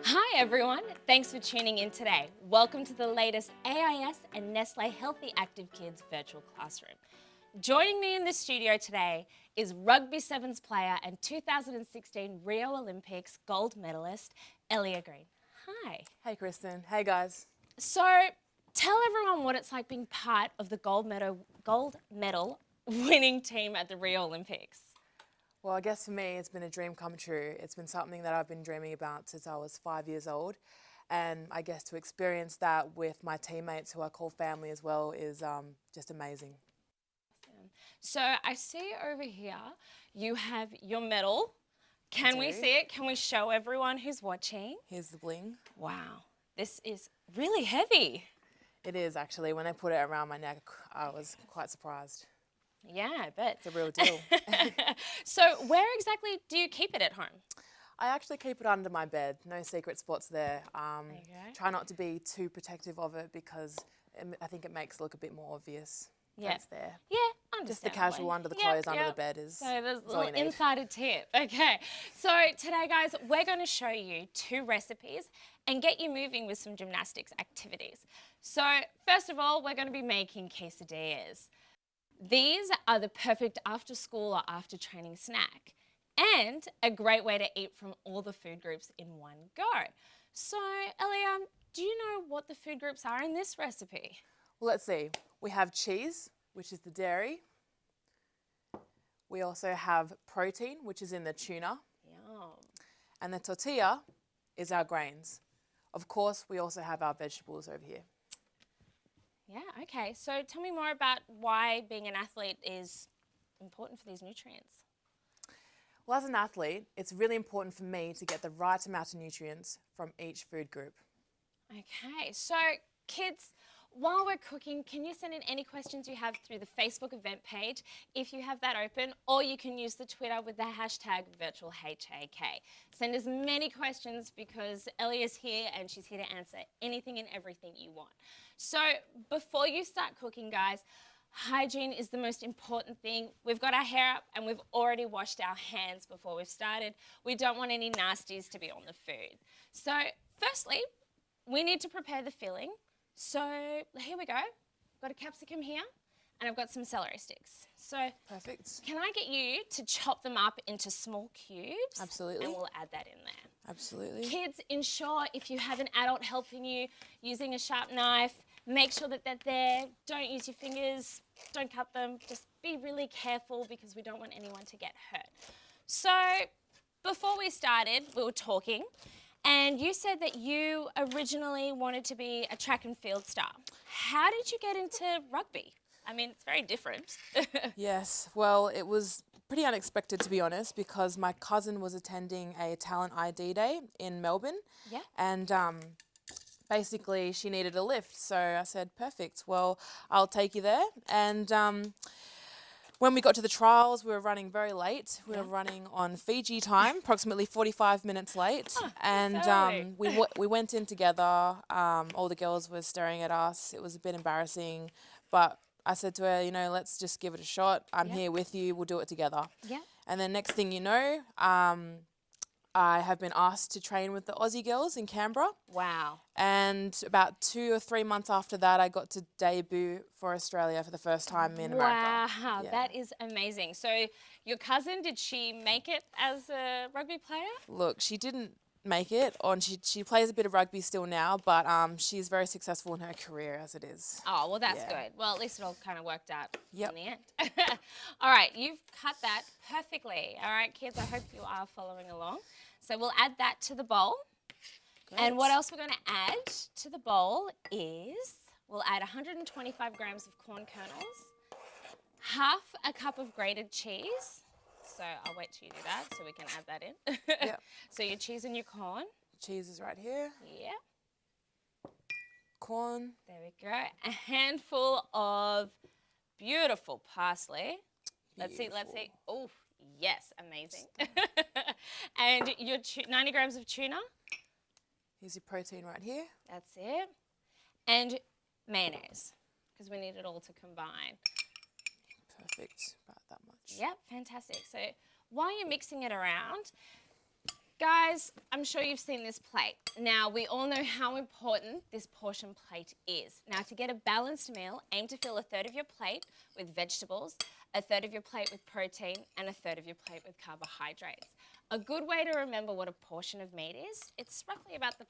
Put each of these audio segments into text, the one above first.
Hi everyone, thanks for tuning in today. Welcome to the latest AIS and Nestle Healthy Active Kids virtual classroom. Joining me in the studio today is Rugby Sevens player and 2016 Rio Olympics gold medalist, Ellia Green. Hi. Hey Kristen, hey guys. So tell everyone what it's like being part of the gold medal winning team at the Rio Olympics. Well, I guess for me, it's been a dream come true. It's been something that I've been dreaming about since I was 5 years old. And I guess to experience that with my teammates, who I call family as well, is just amazing. So I see over here, you have your medal. Can we see it? Can we show everyone who's watching? Here's the bling. Wow, this is really heavy. It is actually. When they put it around my neck, I was quite surprised. Yeah, I bet. It's a real deal. So where exactly do you keep it at home? I actually keep it under my bed. No secret spots there. There you go. Try not to be too protective of it because I think it makes it look a bit more obvious. Yeah. It's there. Yeah, Just the understandably. casual under the clothes, under the bed is So there's a all you little need. insider tip. Okay, so today guys, we're going to show you 2 recipes and get you moving with some gymnastics activities. So first of all, we're going to be making quesadillas. These are the perfect after school or after training snack and a great way to eat from all the food groups in one go. So Ellia, do you know what the food groups are in this recipe? Well, let's see. We have cheese, which is the dairy. We also have protein, which is in the tuna. Yum. And the tortilla is our grains. Of course, we also have our vegetables over here. Yeah, okay. So tell me more about why being an athlete is important for these nutrients. Well, as an athlete, it's really important for me to get the right amount of nutrients from each food group. Okay, so kids, while we're cooking, can you send in any questions you have through the Facebook event page if you have that open, or you can use the Twitter with the hashtag virtualHAK. Send as many questions because Ellia's here and she's here to answer anything and everything you want. So before you start cooking, guys, hygiene is the most important thing. We've got our hair up and we've already washed our hands before we've started. We don't want any nasties to be on the food. So firstly, we need to prepare the filling. So here we go. I've got a capsicum here and I've got some celery sticks. So Perfect. can I get you to chop them up into small cubes? Absolutely. And we'll add that in there. Absolutely. Kids, ensure if you have an adult helping you using a sharp knife, make sure that they're there. Don't use your fingers, don't cut them. Just be really careful because we don't want anyone to get hurt. So before we started, we were talking. And you said that you originally wanted to be a track and field star. How did you get into rugby? I mean, it's very different. Yes, well, it was pretty unexpected, to be honest, because my cousin was attending a talent ID day in Melbourne. Yeah. And basically she needed a lift. So I said, perfect, well, I'll take you there. And when we got to the trials, we were running very late. We were running on Fiji time, approximately 45 minutes late. Oh, And we went in together. All the girls were staring at us. It was a bit embarrassing. But I said to her, you know, let's just give it a shot. I'm here with you. We'll do it together. Yeah. And then next thing you know, I have been asked to train with the Aussie girls in Canberra. Wow. And about 2 or 3 months after that, I got to debut for Australia for the first time in America. Wow, Yeah. that is amazing. So your cousin, did she make it as a rugby player? Look, she didn't make it, and she plays a bit of rugby still now, but she's very successful in her career as it is. Oh, well, that's Yeah. good. Well, at least it all kind of worked out Yep. in the end. All right, you've cut that perfectly. All right, kids, I hope you are following along. So we'll add that to the bowl. Great. And what else we're going to add to the bowl is we'll add 125 grams of corn kernels, half a cup of grated cheese. So I'll wait till you do that so we can add that in. Yep. So your cheese and your corn. Cheese is right here. Yeah. Corn. There we go. A handful of beautiful parsley. Let's see. Oh, yes, amazing. And your 90 grams of tuna. Here's your protein right here. That's it. And mayonnaise, because we need it all to combine. Perfect. About that much. Yep, fantastic. So while you're mixing it around, Guys, I'm sure you've seen this plate. Now, we all know how important this portion plate is. Now, to get a balanced meal, aim to fill a third of your plate with vegetables, a third of your plate with protein, and a third of your plate with carbohydrates. A good way to remember what a portion of meat is, it's roughly about the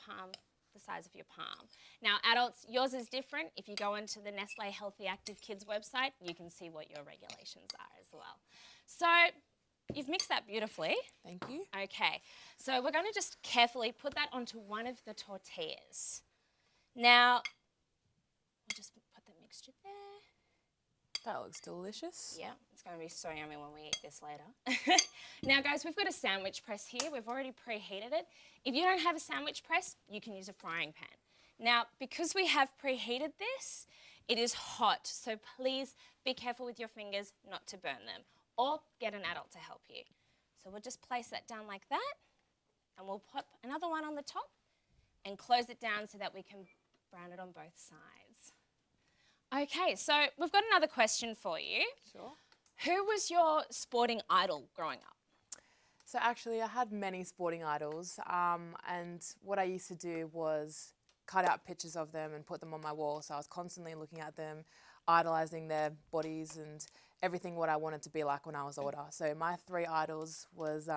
size of your palm. Now, adults, yours is different. If you go into the Nestle Healthy Active Kids website, you can see what your regulations are as well. So, you've mixed that beautifully. Thank you. Okay, so we're going to just carefully put that onto one of the tortillas. Now, we'll just put the mixture there. That looks delicious. Yeah, it's going to be so yummy when we eat this later. Now, guys, we've got a sandwich press here. We've already preheated it. If you don't have a sandwich press, you can use a frying pan. Now, because we have preheated this, it is hot, so please be careful with your fingers not to burn them, or get an adult to help you. So we'll just place that down like that, and we'll pop another one on the top and close it down so that we can brown it on both sides. Okay, so we've got another question for you. Sure. Who was your sporting idol growing up? So actually I had many sporting idols, and what I used to do was cut out pictures of them and put them on my wall. So I was constantly looking at them, idolizing their bodies and everything what I wanted to be like when I was older. So my three idols was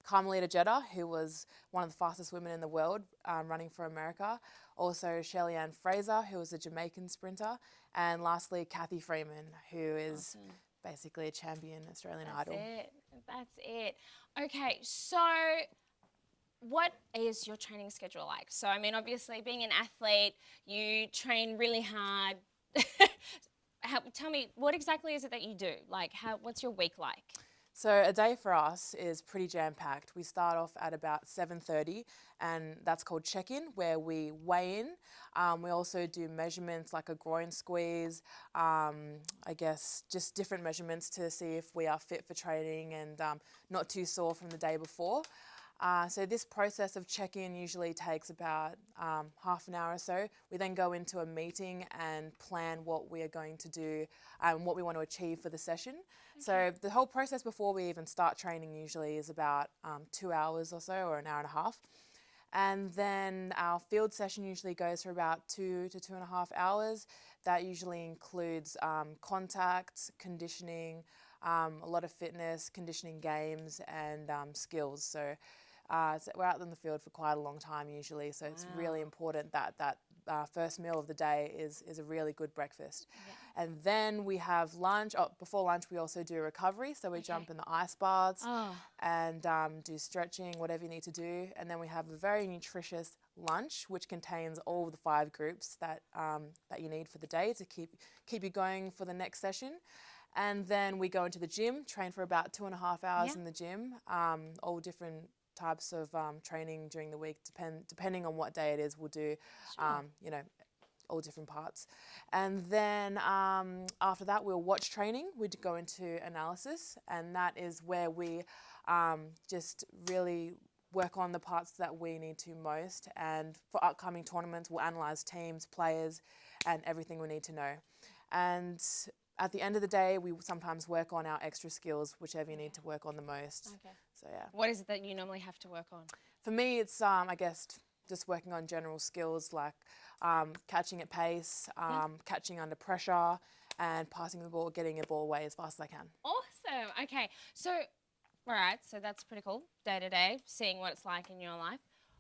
Carmelita Jeter, who was one of the fastest women in the world running for America. Also Shelly-Ann Fraser, who was a Jamaican sprinter. And lastly, Kathy Freeman, who is basically a champion Australian idol. That's it. Okay, so what is your training schedule like? So, I mean, obviously being an athlete, you train really hard. Tell me, what exactly is it that you do? Like, what's your week like? So a day for us is pretty jam-packed. We start off at about 7:30, and that's called check-in, where we weigh in. We also do measurements like a groin squeeze, I guess just different measurements to see if we are fit for training and not too sore from the day before. So this process of check-in usually takes about half an hour or so. We then go into a meeting and plan what we are going to do and what we want to achieve for the session. Okay. So the whole process before we even start training usually is about 2 hours or so, or an hour and a half. And then our field session usually goes for about 2 to 2.5 hours. That usually includes contact, conditioning, a lot of fitness, conditioning games, and skills. So we're out in the field for quite a long time usually, so it's really important that first meal of the day is a really good breakfast. Yeah. And then we have lunch. Before lunch we also do recovery, so we jump in the ice baths and do stretching, whatever you need to do. And then we have a very nutritious lunch, which contains all the 5 groups that you need for the day to keep you going for the next session. And then we go into the gym, train for about 2.5 hours in the gym, all different types of training during the week, depending on what day it is. We'll do, all different parts. And then after that, we'll watch training. We'd go into analysis, and that is where we just really work on the parts that we need to most. And for upcoming tournaments, we'll analyse teams, players, and everything we need to know. And at the end of the day, we sometimes work on our extra skills, whichever you need to work on the most. Okay. So yeah. What is it that you normally have to work on? For me, it's I guess just working on general skills like catching at pace, catching under pressure, and passing the ball, getting a ball away as fast as I can. Awesome. Okay. So, all right. So that's pretty cool. Day to day, seeing what it's like in your life.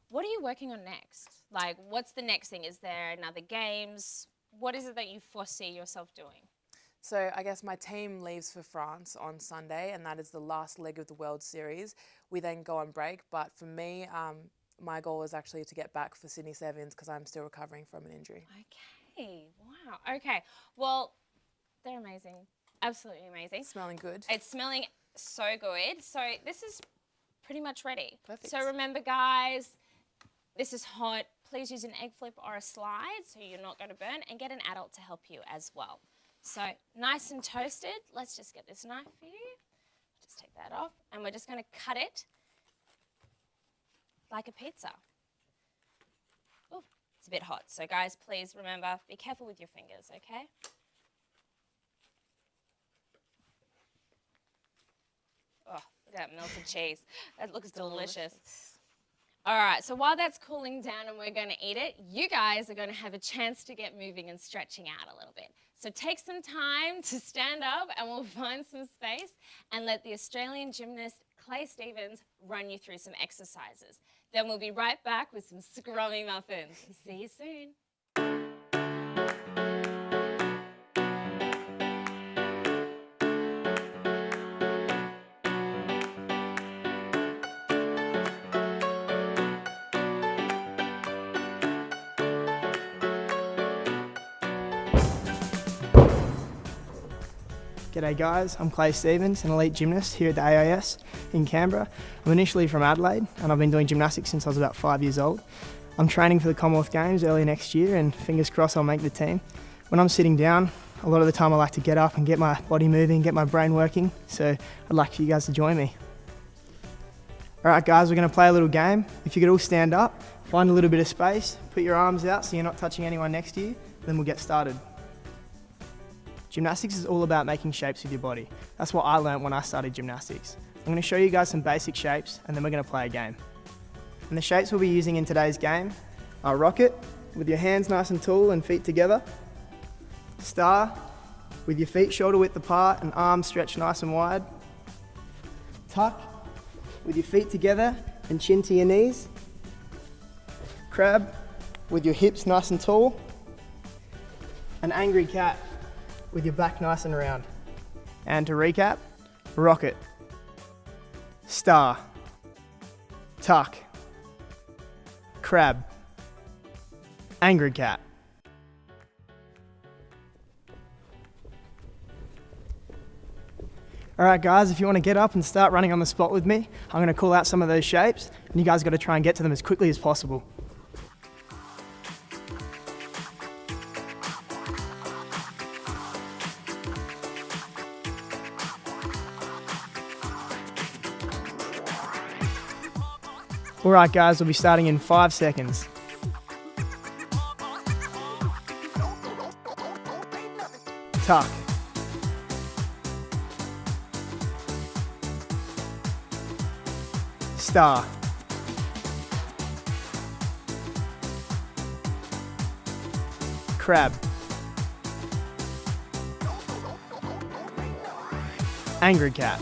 What are you working on next? Like, what's the next thing? Is there another games? What is it that you foresee yourself doing? So I guess my team leaves for France on Sunday, and that is the last leg of the World Series. We then go on break, but for me, my goal is actually to get back for Sydney Sevens because I'm still recovering from an injury. Okay, wow. Okay, well, they're amazing. Absolutely amazing. Smelling good. It's smelling so good. So this is pretty much ready. Perfect. So remember, guys, this is hot. Please use an egg flip or a slide so you're not going to burn, and get an adult to help you as well. So nice and toasted. Let's just get this knife for you. Just take that off. And we're just going to cut it like a pizza. Oh, it's a bit hot. So guys, please remember, be careful with your fingers, okay? Oh, look at that melted cheese. That looks delicious. All right, so while that's cooling down and we're going to eat it, you guys are going to have a chance to get moving and stretching out a little bit. So take some time to stand up and we'll find some space and let the Australian gymnast Clay Stevens run you through some exercises. Then we'll be right back with some scrummy muffins. See you soon. G'day guys, I'm Clay Stevens, an elite gymnast here at the AIS in Canberra. I'm initially from Adelaide and I've been doing gymnastics since I was about 5 years old. I'm training for the Commonwealth Games early next year and fingers crossed I'll make the team. When I'm sitting down, a lot of the time I like to get up and get my body moving, get my brain working, so I'd like for you guys to join me. Alright guys, we're going to play a little game. If you could all stand up, find a little bit of space, put your arms out so you're not touching anyone next to you, then we'll get started. Gymnastics is all about making shapes with your body. That's what I learned when I started gymnastics. I'm going to show you guys some basic shapes and then we're going to play a game. And the shapes we'll be using in today's game are rocket, with your hands nice and tall and feet together. Star, with your feet shoulder width apart and arms stretched nice and wide. Tuck, with your feet together and chin to your knees. Crab, with your hips nice and tall. An angry cat, with your back nice and round. And to recap, rocket, star, tuck, crab, angry cat. Alright guys, if you want to get up and start running on the spot with me, I'm going to call out some of those shapes and you guys got to try and get to them as quickly as possible. Alright guys, we'll be starting in 5 seconds. Tuck. Star. Crab. Angry cat.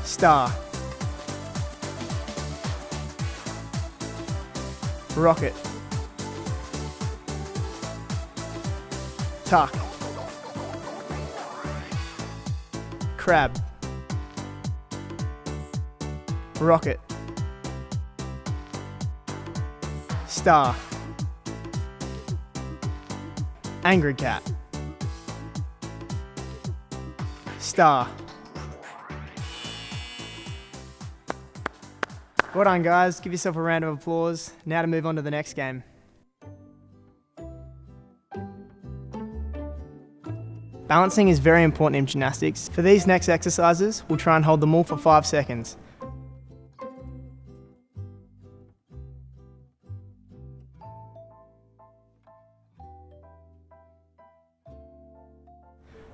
Star. Rocket. Tuck. Crab. Rocket. Star. Angry cat. Star. Well done guys, give yourself a round of applause. Now to move on to the next game. Balancing is very important in gymnastics. For these next exercises, we'll try and hold them all for 5 seconds.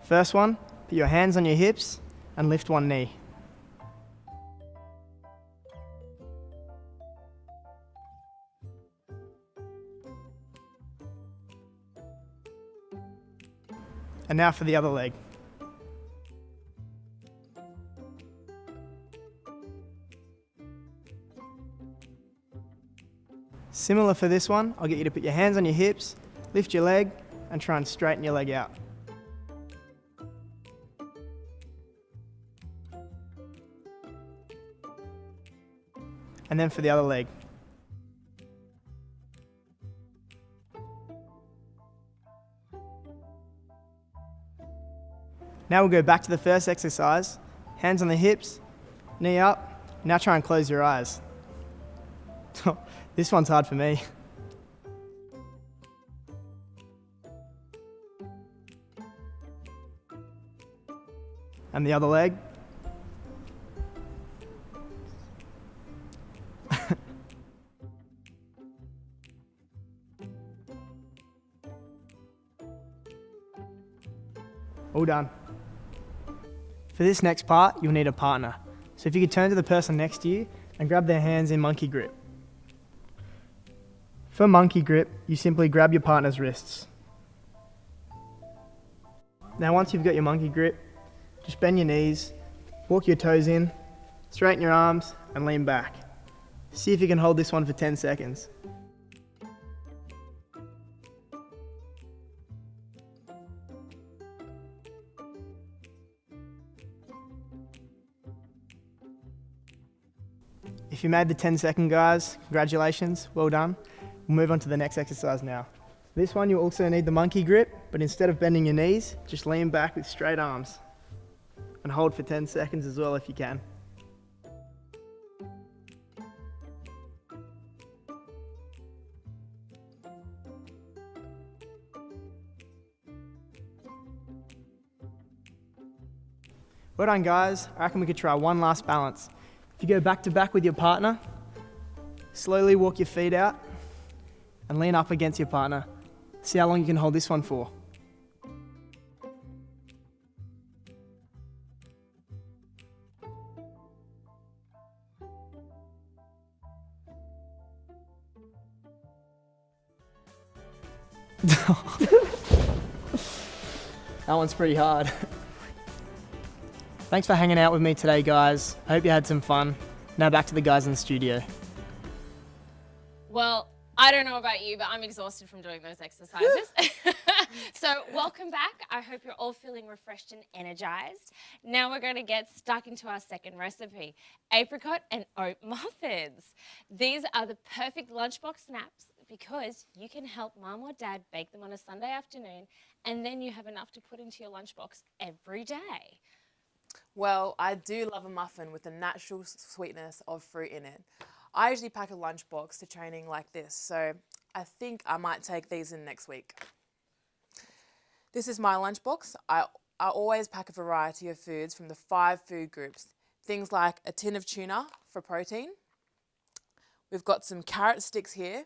First one, put your hands on your hips and lift one knee. And now for the other leg. Similar for this one, I'll get you to put your hands on your hips, lift your leg, and try and straighten your leg out. And then for the other leg. Now we'll go back to the first exercise. Hands on the hips, knee up. Now try and close your eyes. This one's hard for me. And the other leg. All done. For this next part, you'll need a partner. So if you could turn to the person next to you and grab their hands in monkey grip. For monkey grip, you simply grab your partner's wrists. Now once you've got your monkey grip, just bend your knees, walk your toes in, straighten your arms and lean back. See if you can hold this one for 10 seconds. If you made the 10-second, guys, congratulations, well done. We'll move on to the next exercise now. This one you'll also need the monkey grip, but instead of bending your knees, just lean back with straight arms. And hold for 10 seconds as well if you can. Well done, guys. I reckon we could try one last balance. If you go back to back with your partner, slowly walk your feet out and lean up against your partner. See how long you can hold this one for. That one's pretty hard. Thanks for hanging out with me today, guys. I hope you had some fun. Now back to the guys in the studio. Well, I don't know about you, but I'm exhausted from doing those exercises. So welcome back. I hope you're all feeling refreshed and energized. Now we're going to get stuck into our second recipe, apricot and oat muffins. These are the perfect lunchbox snacks because you can help mum or dad bake them on a Sunday afternoon and then you have enough to put into your lunchbox every day. Well, I do love a muffin with the natural sweetness of fruit in it. I usually pack a lunchbox to training like this, so I think I might take these in next week. This is my lunchbox. I always pack a variety of foods from the 5 food groups. Things like a tin of tuna for protein. We've got some carrot sticks here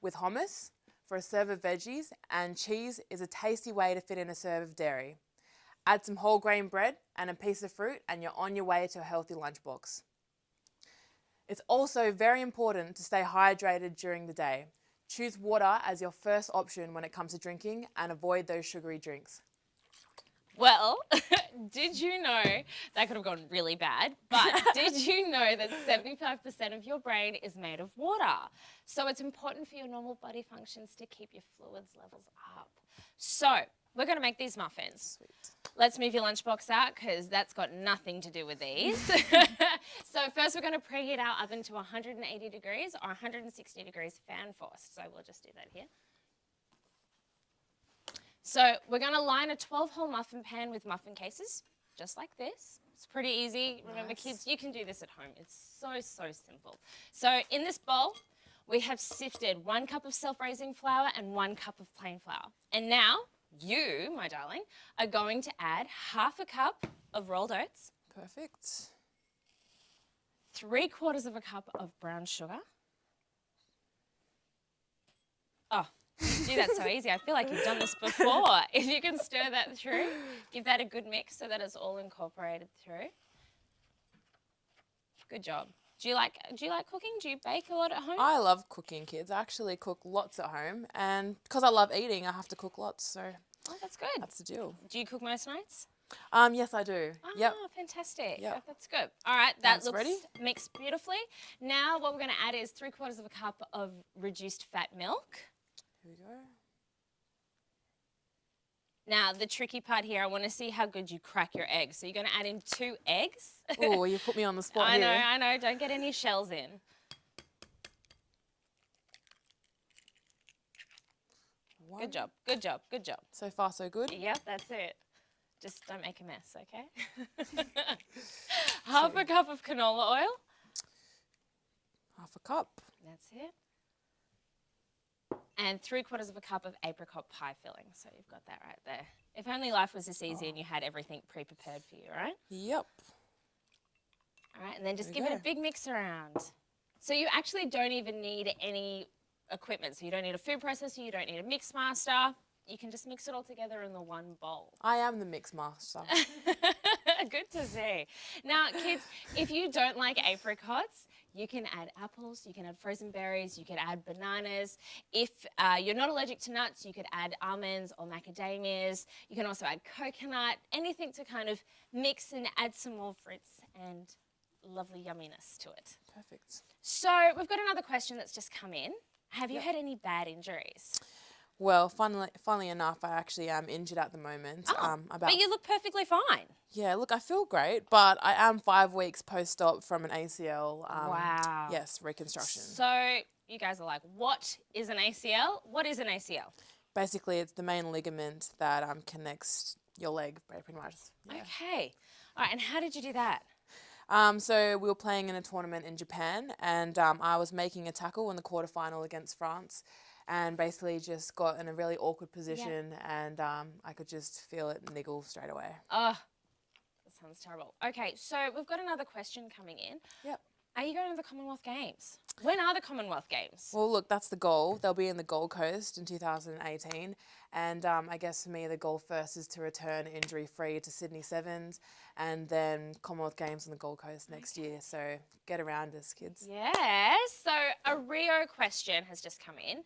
with hummus for a serve of veggies, and cheese is a tasty way to fit in a serve of dairy. Add some whole grain bread and a piece of fruit and you're on your way to a healthy lunchbox. It's also very important to stay hydrated during the day. Choose water as your first option when it comes to drinking and avoid those sugary drinks. Well, did you know, that could have gone really bad, but did you know that 75% of your brain is made of water? So it's important for your normal body functions to keep your fluids levels up. So we're going to make these muffins. Sweet. Let's move your lunchbox out because that's got nothing to do with these. So first we're going to preheat our oven to 180 degrees or 160 degrees fan force. So we'll just do that here. So we're going to line a 12-hole muffin pan with muffin cases, just like this. It's pretty easy. Remember, kids, you can do this at home. It's so, so simple. So in this bowl, we have sifted 1 cup of self-raising flour and 1 cup of plain flour. And now, you, my darling, are going to add ½ a cup of rolled oats. Perfect. 3/4 of a cup of brown sugar. Oh, you do that so easy. I feel like you've done this before. If you can stir that through, give that a good mix so that it's all incorporated through. Good job. Do you like cooking? Do you bake a lot at home? I love cooking, kids. I actually cook lots at home, and because I love eating, I have to cook lots, so Oh, that's good. that's the deal. Do you cook most nights? Yes, I do. Oh, Yep. fantastic. Yep. That's good. All right, that That's looks ready. mixed beautifully. Now what we're going to add is 3/4 of a cup of reduced fat milk. Here we go. Now, the tricky part here, I want to see how good you crack your eggs. So you're going to add in 2 eggs. Oh, you put me on the spot I here. I know. Don't get any shells in. One. Good job, good job, good job. So far, so good. Yep, that's it. Just don't make a mess, okay? ½ a cup of canola oil. ½ a cup. That's it. And 3/4 of a cup of apricot pie filling. So you've got that right there. If only life was this easy and you had everything pre-prepared for you, right? Yep. All right, and then just There give we it a big mix around. So you actually don't even need any equipment. So you don't need a food processor, you don't need a mix master. You can just mix it all together in the one bowl. I am the mix master. Good to see. Now, kids, if you don't like apricots, you can add apples, you can add frozen berries, you can add bananas. If you're not allergic to nuts, you could add almonds or macadamias. You can also add coconut, anything to kind of mix and add some more fruits and lovely yumminess to it. Perfect. So we've got another question that's just come in. Have you had any bad injuries? Well, funnily enough, I actually am injured at the moment. But you look perfectly fine. Yeah, look, I feel great, but I am 5 weeks post-op from an ACL. Wow. Yes, reconstruction. So you guys are like, what is an ACL? What is an ACL? Basically, it's the main ligament that connects your leg, pretty much. Yeah. Okay. All right, and how did you do that? So we were playing in a tournament in Japan, and I was making a tackle in the quarterfinal against France, and basically just got in a really awkward position, and I could just feel it niggle straight away. Oh, that sounds terrible. Okay, so we've got another question coming in. Yep. Are you going to the Commonwealth Games? When are the Commonwealth Games? Well, look, that's the goal. They'll be in the Gold Coast in 2018. And I guess for me, the goal first is to return injury-free to Sydney Sevens and then Commonwealth Games on the Gold Coast next year. So get around us, kids. Yes. So a Rio question has just come in.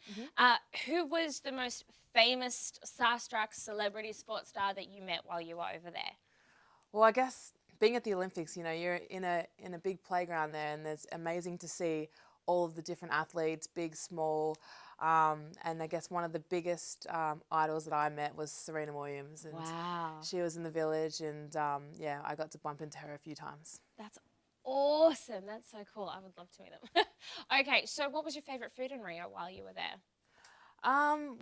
Who was the most famous starstruck celebrity sports star that you met while you were over there? Well, I guess being at the Olympics, you know, you're in a big playground there, and it's amazing to see all of the different athletes, big, small, and I guess one of the biggest idols that I met was Serena Williams, and Wow. she was in the village, and yeah, I got to bump into her a few times. That's awesome. That's so cool. I would love to meet them. Okay, so what was your favourite food in Rio while you were there?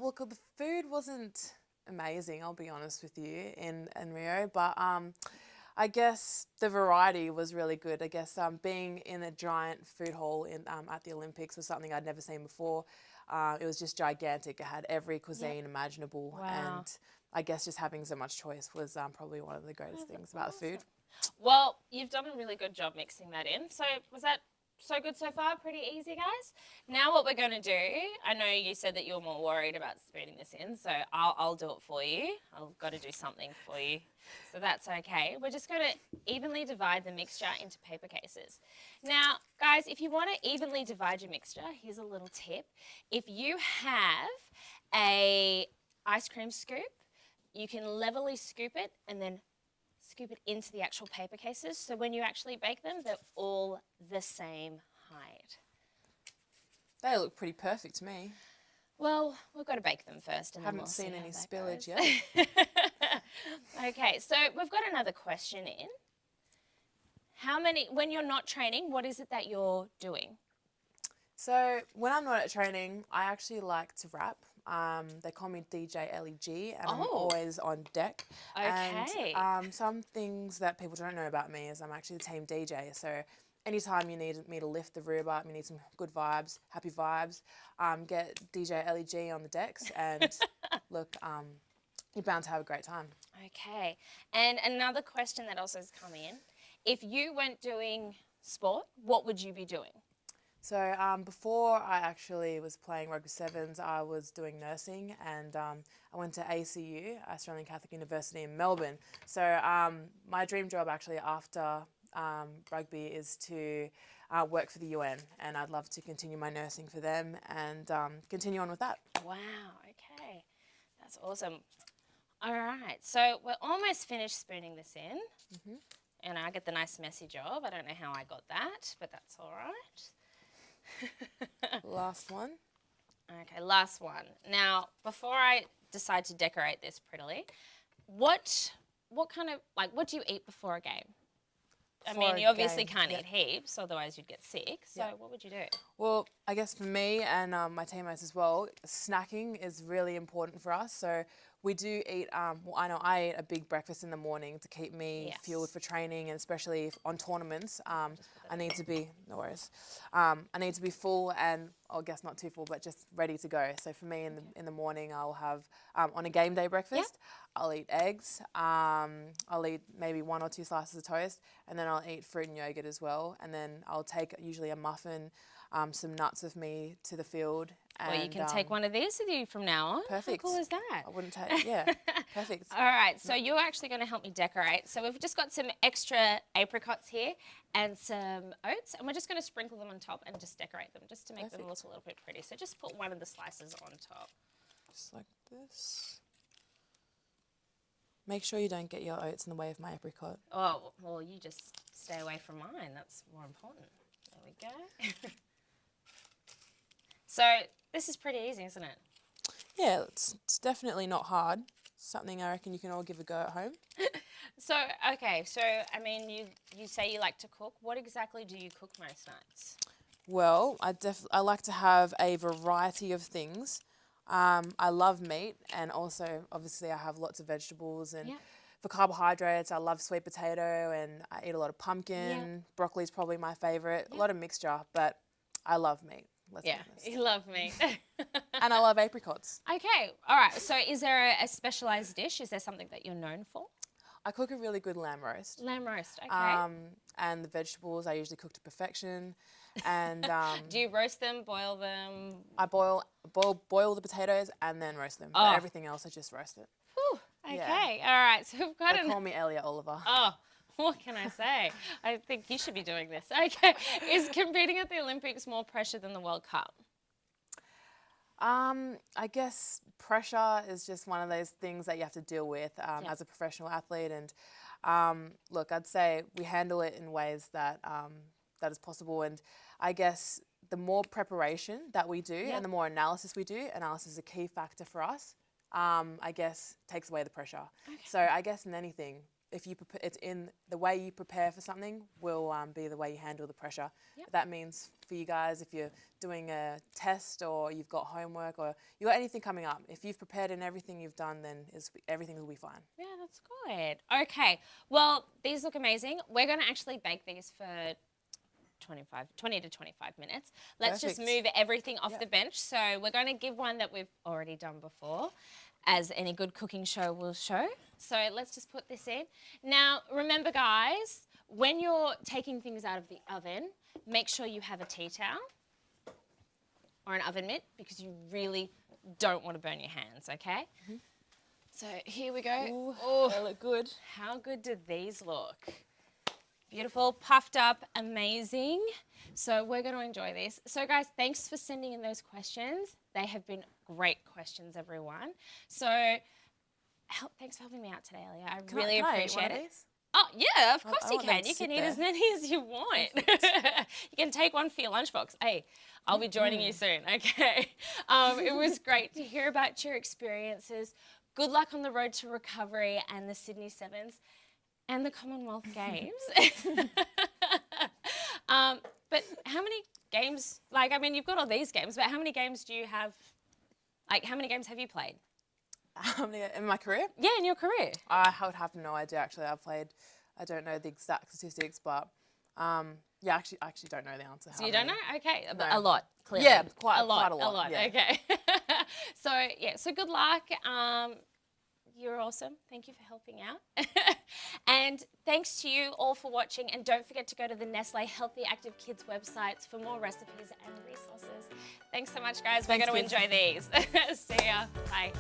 Look, the food wasn't amazing, I'll be honest with you, in Rio, but I guess the variety was really good. I guess being in a giant food hall at the Olympics was something I'd never seen before. It was just gigantic. It had every cuisine imaginable. Wow. And I guess just having so much choice was probably one of the greatest things about the food. Well, you've done a really good job mixing that in. So was that so good so far? Pretty easy, guys? Now what we're going to do, I know you said that you were more worried about spooning this in, so I'll do it for you. I've got to do something for you, so that's okay. We're just going to evenly divide the mixture into paper cases. Now, guys, if you want to evenly divide your mixture, here's a little tip. If you have a ice cream scoop, you can levelly scoop it and then scoop it into the actual paper cases, so when you actually bake them, they're all the same height. They look pretty perfect to me. Well, we've got to bake them first, and then Haven't we'll seen see any how that spillage goes. yet. Okay, so we've got another question in. When you're not training, what is it that you're doing? So when I'm not at training, I actually like to rap. They call me DJ Ellie G, and I'm always on deck. Okay. And some things that people don't know about me is I'm actually the team DJ. So anytime you need me to lift the rear up, you need some good vibes, happy vibes, get DJ Ellie G on the decks, and look, you're bound to have a great time. Okay, and another question that also has come in. If you weren't doing sport, what would you be doing? So before I actually was playing rugby sevens, I was doing nursing, and I went to ACU, Australian Catholic University in Melbourne. So my dream job actually after rugby is to work for the UN, and I'd love to continue my nursing for them and continue on with that. Wow, okay. That's awesome. All right, so we're almost finished spooning this in. And I get the nice messy job. I don't know how I got that, but that's all right. Last one. Okay, last one. Now, before I decide to decorate this prettily, what do you eat before a game? I mean, you obviously can't eat heaps, otherwise you'd get sick. So what would you do? Well, I guess for me and my teammates as well, snacking is really important for us. So we do eat, well, I know I eat a big breakfast in the morning to keep me fueled for training, and especially on tournaments, I need to be, no worries, I need to be full and, I guess not too full, but just ready to go. So for me in the morning, I'll have, on a game day breakfast, I'll eat eggs, I'll eat maybe 1 or 2 slices of toast, and then I'll eat fruit and yogurt as well. And then I'll take usually a muffin, some nuts with me to the field, Or you can take one of these with you from now on. Perfect. How cool is that? I wouldn't take, yeah, perfect. All right, so you're actually going to help me decorate. So we've just got some extra apricots here and some oats, and we're just going to sprinkle them on top and just decorate them, just to make them look a little bit pretty. So just put one of the slices on top. Just like this. Make sure you don't get your oats in the way of my apricot. Oh, well, you just stay away from mine. That's more important. There we go. So this is pretty easy, isn't it? Yeah, it's definitely not hard. Something I reckon you can all give a go at home. So, okay, so, I mean, you say you like to cook. What exactly do you cook most nights? Well, I like to have a variety of things. I love meat, and also, obviously, I have lots of vegetables. And for carbohydrates, I love sweet potato, and I eat a lot of pumpkin. Broccoli is probably my favourite. A lot of mixture, but I love meat. Let's be honest. You love meat. And I love apricots. Okay, all right. So is there a specialised dish? Is there something that you're known for? I cook a really good lamb roast. Lamb roast, okay. And the vegetables I usually cook to perfection. And do you roast them, boil them? I boil the potatoes and then roast them. But everything else I just roast it. Whew, okay, all right. So we've got They call me Ellia Oliver. Oh, what can I say? I think you should be doing this. Okay. Is competing at the Olympics more pressure than the World Cup? I guess pressure is just one of those things that you have to deal with as a professional athlete. And look, I'd say we handle it in ways that that is possible. And I guess the more preparation that we do and the more analysis we do, analysis is a key factor for us, I guess takes away the pressure. Okay. So I guess in anything, if you it's in the way you prepare for something will be the way you handle the pressure. Yep. That means for you guys, if you're doing a test or you've got homework or you've got anything coming up, if you've prepared in everything you've done, then everything will be fine. Yeah, that's good. Okay, well, these look amazing. We're going to actually bake these for 20 to 25 minutes. Let's just move everything off the bench. So we're going to give one that we've already done before, as any good cooking show will show. So let's just put this in. Now, remember guys, when you're taking things out of the oven, make sure you have a tea towel or an oven mitt because you really don't want to burn your hands, okay? Mm-hmm. So here we go. Ooh, they look good. How good do these look? Beautiful, puffed up, amazing. So we're going to enjoy this. So guys, thanks for sending in those questions. They have been great questions, everyone. So thanks for helping me out today, Ellia. I really appreciate it. Oh, yeah, of course you can. You can eat as many as you want. You can take one for your lunchbox. Hey, I'll be joining you soon, okay? It was great to hear about your experiences. Good luck on the road to recovery and the Sydney Sevens and the Commonwealth Games. But how many games, like, I mean, you've got all these games, but how many games do you have, like, how many games have you played? In my career? Yeah, in your career. I would have no idea, actually. I don't know the exact statistics, but yeah, I actually don't know the answer. So you don't know? Okay, no. A lot, clearly. Yeah, quite a lot. Yeah. Okay. So, yeah, so good luck. You're awesome. Thank you for helping out. And thanks to you all for watching. And don't forget to go to the Nestle Healthy Active Kids websites for more recipes and resources. Thanks so much, guys. We're going to enjoy these. See ya. Bye.